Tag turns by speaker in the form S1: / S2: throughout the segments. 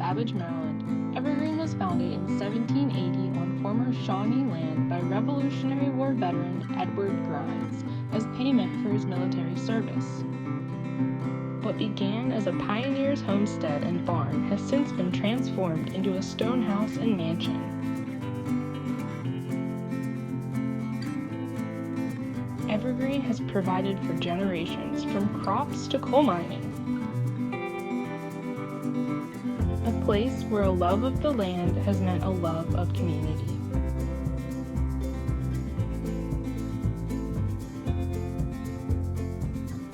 S1: Savage, Maryland, Evergreen was founded in 1780 on former Shawnee land by Revolutionary War veteran Edward Grimes as payment for his military service. What began as a pioneer's homestead and barn has since been transformed into a stone house and mansion. Evergreen has provided for generations, from crops to coal mining. A place where a love of the land has meant a love of community.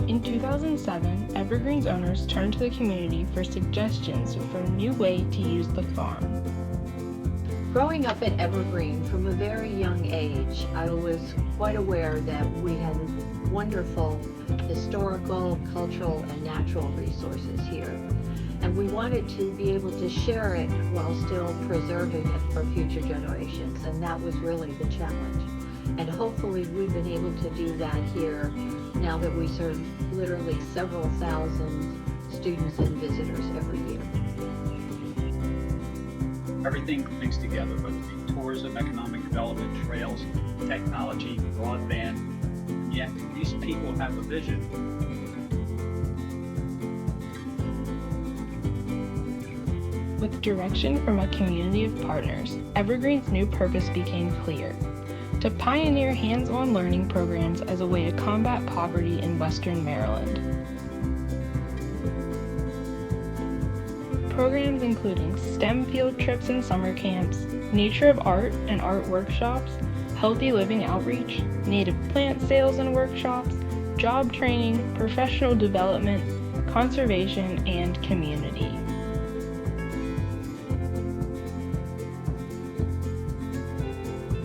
S1: In 2007, Evergreen's owners turned to the community for suggestions for a new way to use the farm.
S2: Growing up at Evergreen from a very young age, I was quite aware that we had wonderful historical, cultural, and natural resources here. And we wanted to be able to share it while still preserving it for future generations. And that was really the challenge. And hopefully we've been able to do that here now that we serve literally several thousand students and visitors every year.
S3: Everything connects together, whether it be tourism, economic development, trails, technology, broadband, and yet these people have a vision.
S1: With direction from a community of partners, Evergreen's new purpose became clear: to pioneer hands-on learning programs as a way to combat poverty in Western Maryland. Programs including STEM field trips and summer camps, nature of art and art workshops, healthy living outreach, native plant sales and workshops, job training, professional development, conservation, and community.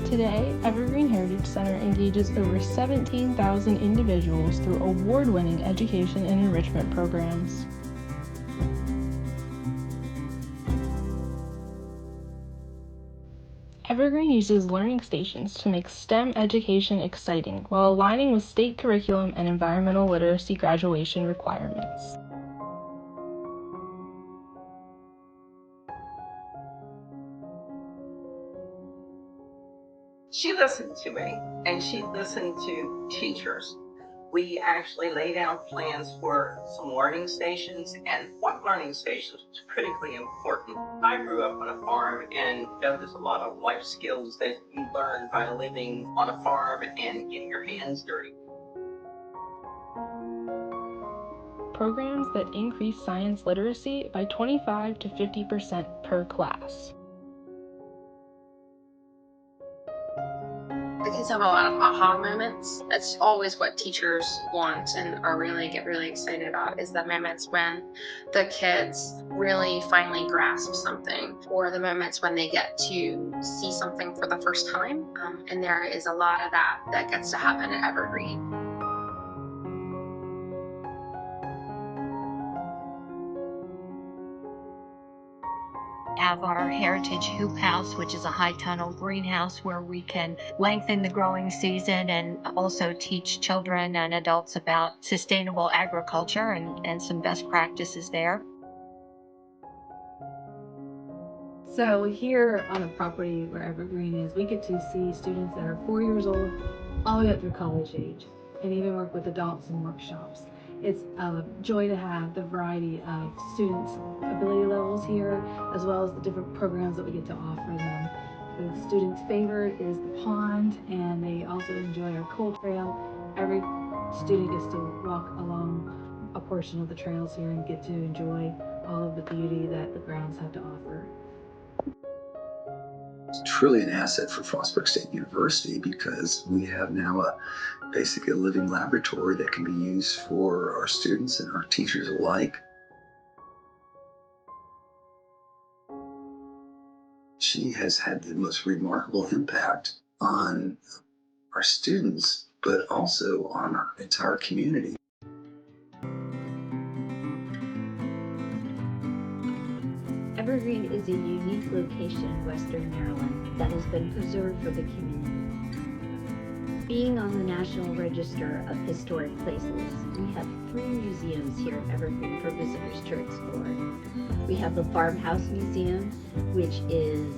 S1: Today, Evergreen Heritage Center engages over 17,000 individuals through award-winning education and enrichment programs. Evergreen uses learning stations to make STEM education exciting while aligning with state curriculum and environmental literacy graduation requirements.
S4: She listened to me, and she listened to teachers. We actually laid out plans for some learning stations, and what learning stations was critically important. I grew up on a farm, and there's a lot of life skills that you learn by living on a farm and getting your hands dirty.
S1: Programs that increase science literacy by 25 to 50% per class.
S5: The kids have a lot of aha moments. That's always what teachers want and get really excited about, is the moments when the kids really finally grasp something, or the moments when they get to see something for the first time. And there is a lot of that gets to happen at Evergreen.
S6: Have our Heritage Hoop House, which is a high tunnel greenhouse where we can lengthen the growing season and also teach children and adults about sustainable agriculture and some best practices there.
S7: So here on the property where Evergreen is, we get to see students that are 4 years old all the way up through college age, and even work with adults in workshops. It's a joy to have the variety of students' ability levels here, as well as the different programs that we get to offer them. The students' favorite is the pond, and they also enjoy our cool trail. Every student gets to walk along a portion of the trails here and get to enjoy all of the beauty that the grounds have to offer.
S8: It's truly an asset for Frostburg State University because we have now basically a living laboratory that can be used for our students and our teachers alike. She has had the most remarkable impact on our students, but also on our entire community.
S2: Evergreen is a unique location in Western Maryland that has been preserved for the community. Being on the National Register of Historic Places, we have 3 museums here at Evergreen for visitors to explore. We have the Farmhouse Museum, which is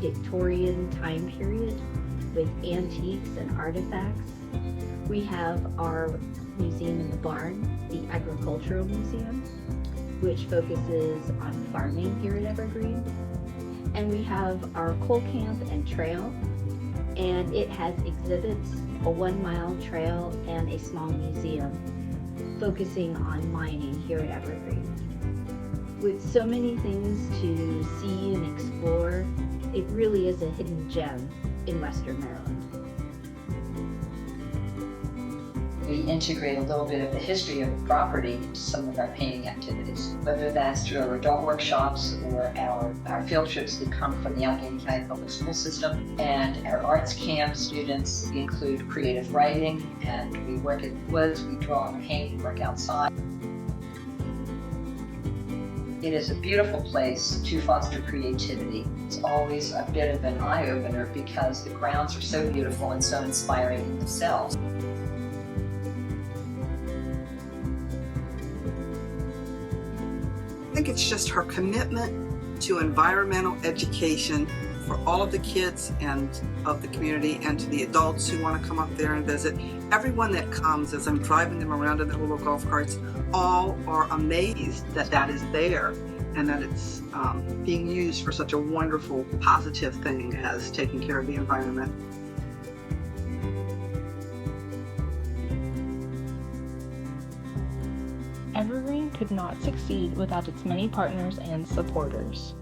S2: Victorian time period with antiques and artifacts. We have our museum in the barn, the Agricultural Museum, which focuses on farming here at Evergreen. And we have our coal camp and trail, and it has exhibits, a 1-mile trail, and a small museum focusing on mining here at Evergreen. With so many things to see and explore, it really is a hidden gem in Western Maryland.
S9: We integrate a little bit of the history of the property into some of our painting activities, whether that's through our adult workshops or our field trips that come from the Allegheny County Public School System. And our arts camp students include creative writing, and we work in the woods, we draw and paint, work outside. It is a beautiful place to foster creativity. It's always a bit of an eye-opener because the grounds are so beautiful and so inspiring in themselves.
S10: I think it's just her commitment to environmental education for all of the kids and of the community, and to the adults who want to come up there and visit. Everyone that comes, as I'm driving them around in the little golf carts, all are amazed that that is there and that it's being used for such a wonderful, positive thing as taking care of the environment.
S1: Evergreen could not succeed without its many partners and supporters.